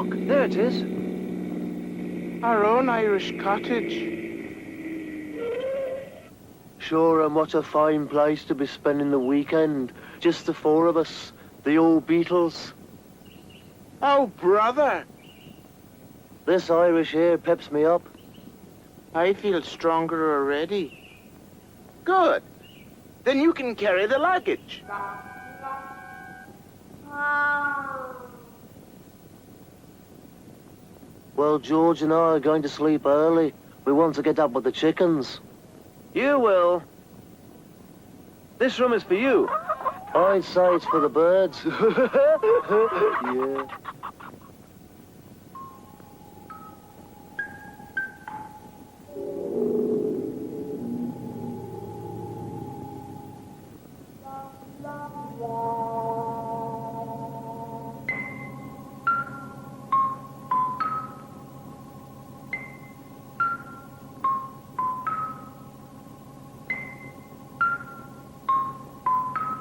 Look, there it is. Our own Irish cottage. Sure, and what a fine place to be spending the weekend. Just the four of us, the old Beatles. Oh, brother. This Irish air peps me up. I feel stronger already. Good. Then you can carry the luggage. Well, George and I are going to sleep early. We want to get up with the chickens. You will. This room is for you. I'd say it's for the birds. Yeah.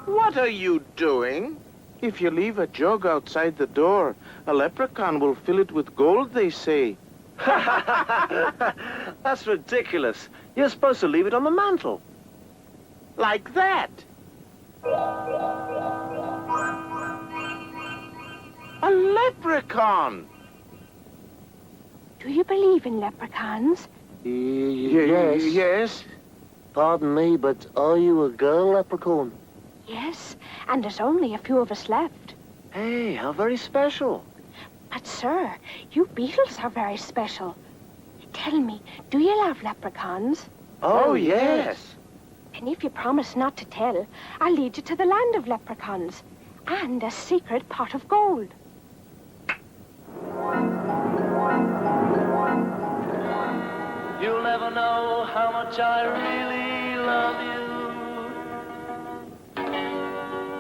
What are you doing? If you leave a jug outside the door, a leprechaun will fill it with gold, they say. That's ridiculous. You're supposed to leave it on the mantel. Like that. A leprechaun. Do you believe in leprechauns? Yes. Yes. Pardon me, but are you a girl leprechaun? Yes, and there's only a few of us left. Hey, how very special. But, sir, you Beatles are very special. Tell me, do you love leprechauns? Oh, yes. And if you promise not to tell, I'll lead you to the land of leprechauns and a secret pot of gold. You'll never know how much I really love you.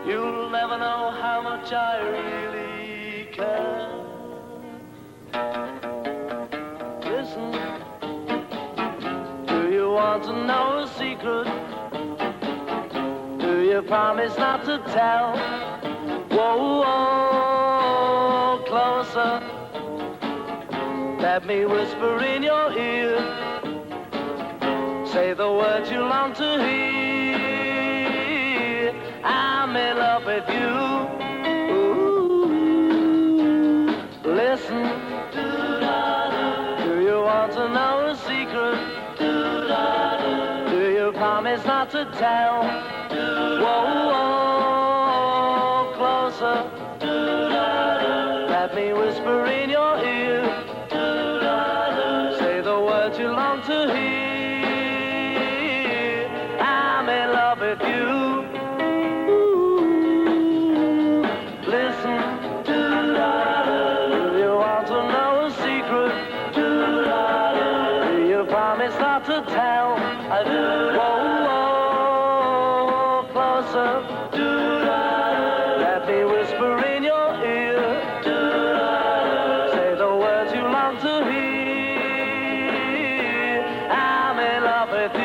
You'll never know how much I really care. Listen, do you want to know a secret? Do you promise not to tell? Whoa, whoa, closer. Let me whisper in your ear. Say the words you long to hear. I'm in love with you. Ooh, listen. Do you want to know a secret? Do you promise not to tell? Whoa, whoa, closer. Let me whisper in your ear. Say the words you long to hear. I'm in love with you. Listen, do you want to know a secret? Do you promise not to tell? I do. Whoa, whoa, closer. Let me whisper in your ear. Say the words you long to hear. I'm in love with you.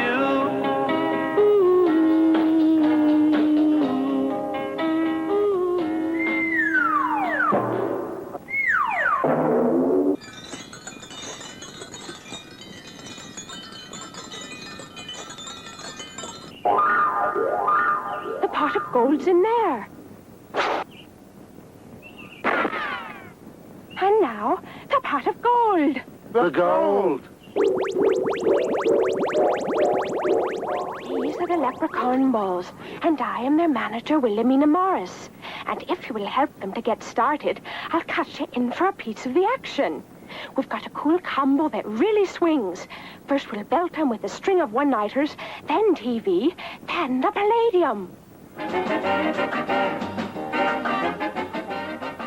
The pot of gold's in there. And now, the pot of gold. The gold. These are the leprechaun balls, and I am their manager, Wilhelmina Morris. And if you will help them to get started, I'll cut you in for a piece of the action. We've got a cool combo that really swings. First we'll belt them with a string of one-nighters, then TV, then the Palladium.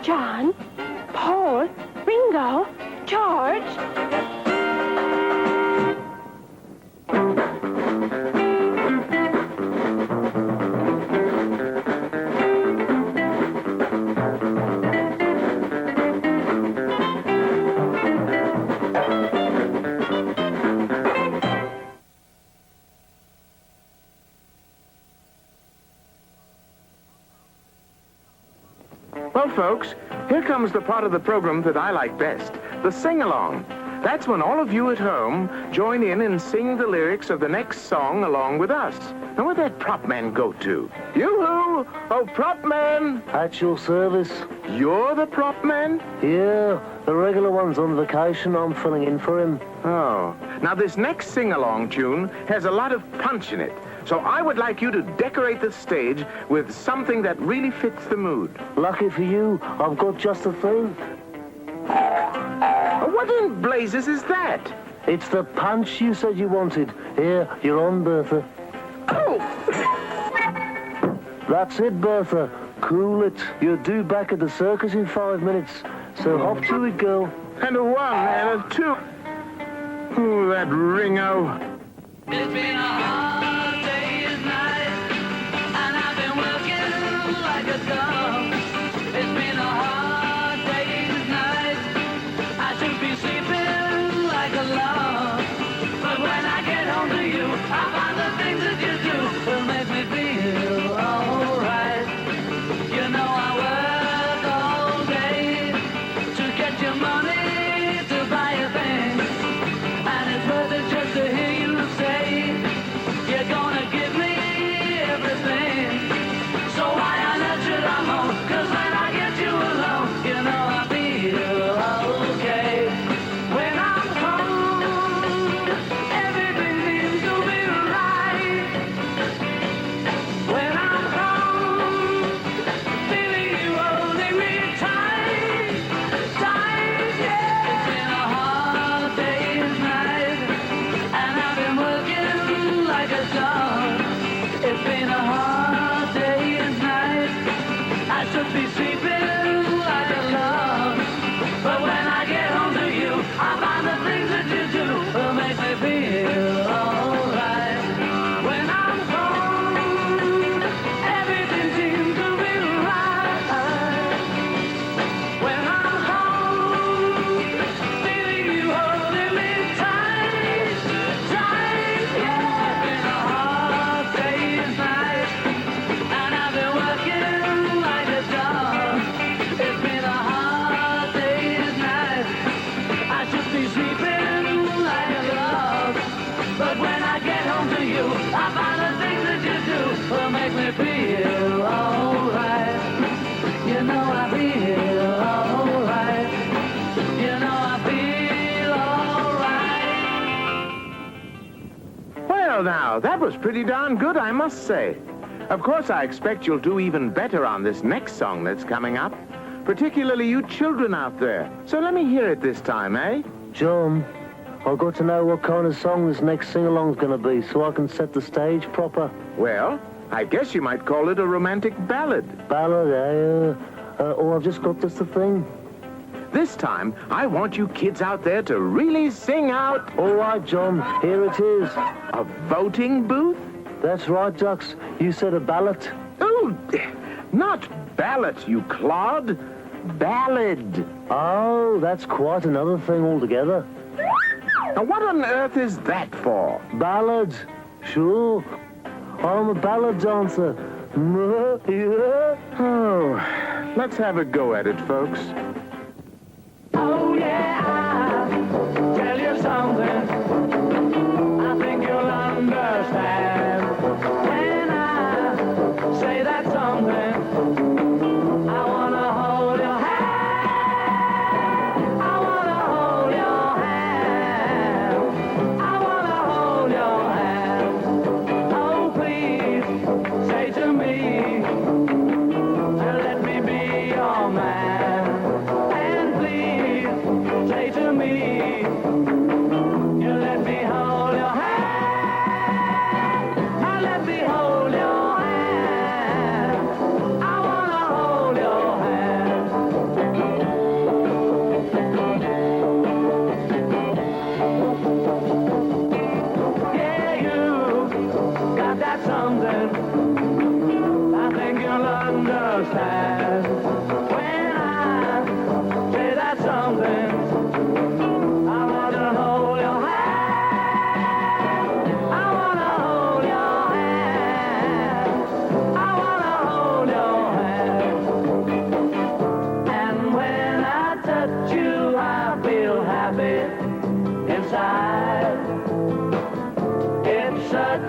John, Paul, Ringo, George. Well, folks, here comes the part of the program that I like best, the sing-along. That's when all of you at home join in and sing the lyrics of the next song along with us. Now, where'd that prop man go to? Yoo-hoo! Oh, prop man! At your service. You're the prop man? Yeah, the regular one's on vacation. I'm filling in for him. Oh. Now, this next sing-along tune has a lot of punch in it. So I would like you to decorate the stage with something that really fits the mood. Lucky for you, I've got just the thing. What in blazes is that? It's the punch you said you wanted. Here, you're on, Bertha. Oh! That's it, Bertha. Cool it. You're due back at the circus in 5 minutes. So hop to it, girl. And a 1 and a 2. Ooh, that Ringo. It's been a hard day's night, and I've been working like a dog. It's been a hard day's night. I should be sleeping like a log. But when I get home to you, I find the things that you do will make me feel alright. You know I work all day to get your money to buy a thing, and it's worth it just to hear you say you're gonna give me everything. So why on earth should I moan? 'Cause when I get you alone, you know I feel okay. When I'm home, everything seems to be right. When I'm home, feeling you holding me tight, tight, yeah. It's been a hard day's night, and I've been working like a dog. It's been a hard day's night. I should be sleeping like a log. But when I get home to you, I find the things that you do will make me feel alright. When I'm home, everything seems to be right. When I'm home, feeling you holding me tight, tight, yeah. It's been a hard day's night, and I've been working like a dog. It's been a hard day's night. I should be sleeping like a log. But when I get home to you, I find the things that you do will make me feel alright. You know I feel alright. You know I feel alright. Well, now, that was pretty darn good, I must say. Of course, I expect you'll do even better on this next song that's coming up, particularly you children out there. So let me hear it this time, eh? John, I've got to know what kind of song this next sing-along's gonna be so I can set the stage proper. Well, I guess you might call it a romantic ballad. Ballad, oh, I've just got just the thing. This time, I want you kids out there to really sing out All right, John, here it is. a voting booth. That's right, Ducks. You said a ballot. Oh, not ballot, you clod. Ballad. Oh, that's quite another thing altogether. Now, what on earth is that for? Ballad. Sure. I'm a ballad dancer. Yeah. Oh, let's have a go at it, folks. Oh yeah, I'll tell you something. I think you'll understand when I say that something. I wanna hold your hand. I wanna hold your hand. I wanna hold your hand. Oh please, say to me, let me be your man.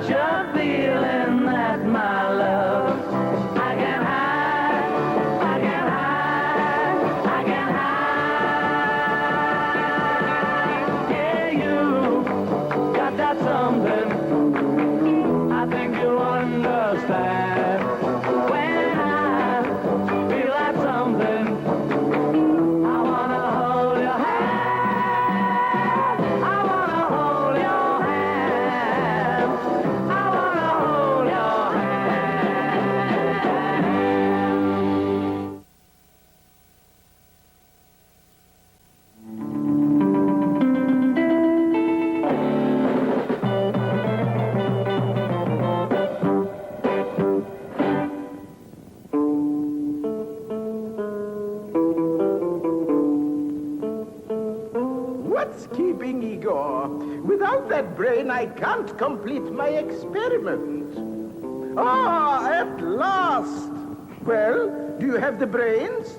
such a feeling that my love I can hide, I can hide, I can hide. Yeah, you got that something I think you understand. When I feel that something, I wanna hold your hand. I wanna hold your hand. I wanna hold your hand. What's keeping Igor? Without that brain, I can't complete my experiment. Ah, at last! Well, do you have the brains?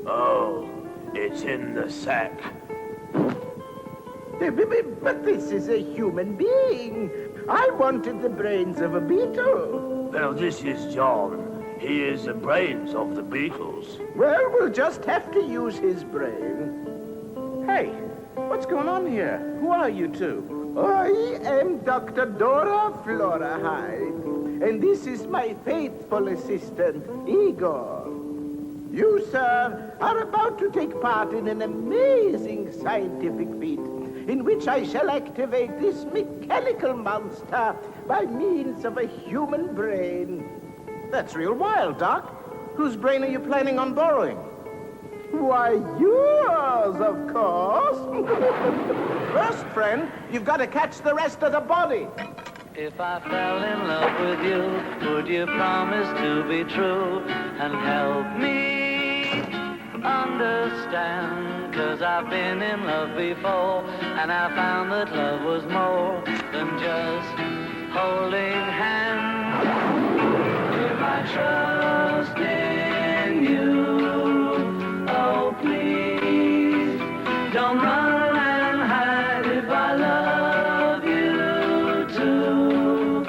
Oh, it's in the sack. But this is a human being. I wanted the brains of a beetle. Well, this is John. He is the brains of the Beatles. Well, we'll just have to use his brain. Hey, what's going on here? Who are you two? I am Dr. Dora Flora Hyde, and this is my faithful assistant, Igor. You, sir, are about to take part in an amazing scientific feat in which I shall activate this mechanical monster by means of a human brain. That's real wild, Doc. Whose brain are you planning on borrowing? Why, yours, of course. First, friend, you've got to catch the rest of the body. If I fell in love with you, would you promise to be true and help me understand? 'Cause I've been in love before, and I found that love was more than just holding hands. If I trust in you, oh please, don't run and hide if I love you too.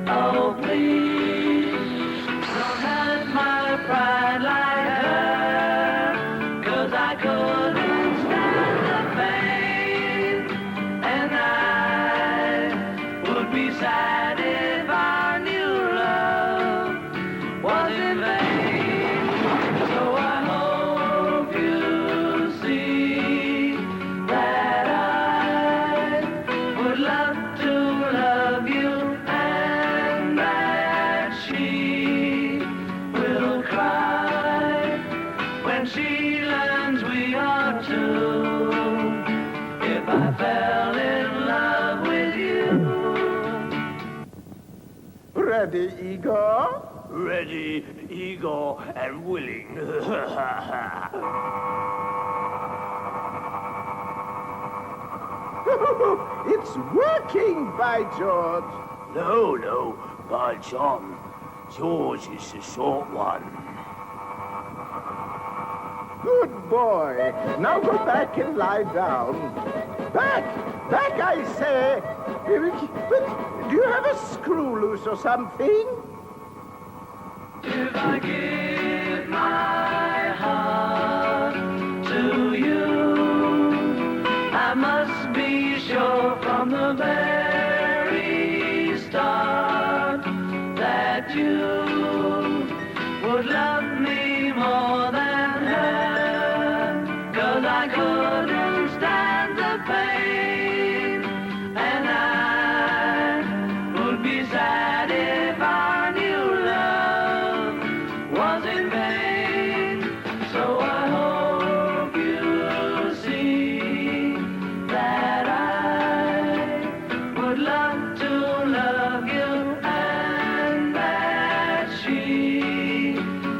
Oh please, don't hurt my pride like her, 'cause I couldn't stand the pain, and I would be sad if I knew love was in vain. So I hope you see that I would love to love you, and that she will cry when she learns we are two. If I fell in love with you. Ready, Igor? Ready, eager, and willing. It's working, by George. No, by John. George is the short one. Good boy. Now go back and lie down. Back, I say. But do you have a screw loose or something? If I give my heart to you, I must be sure from the very start that you would love me more than her, 'cause I couldn't stand the pain, and I would be sad if I knew love was in vain. So I hope you see that I would love to love you, and that she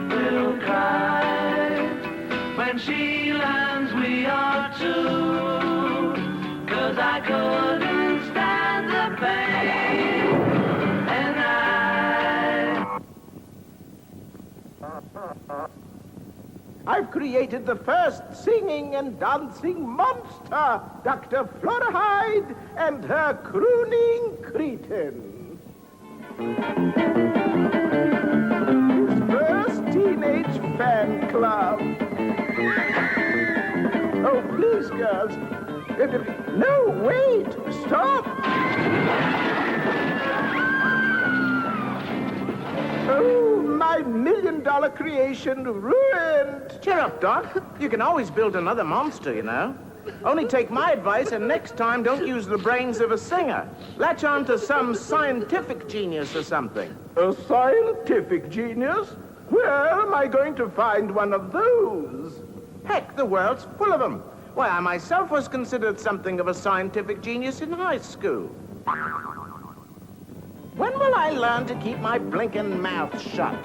will cry when she learns we are two, 'cause I couldn't stand the pain, and I've created the first singing and dancing monster, Dr. Flora Hyde and her crooning cretin. First teenage fan club. Oh, please, girls. No, wait. Stop. Oh, my $1 million creation ruined. Cheer up, Doc. You can always build another monster, you know. Only take my advice, and next time don't use the brains of a singer. Latch on to some scientific genius or something. A scientific genius? Where am I going to find one of those? Heck, the world's full of them. Why, I myself was considered something of a scientific genius in high school. When will I learn to keep my blinking mouth shut?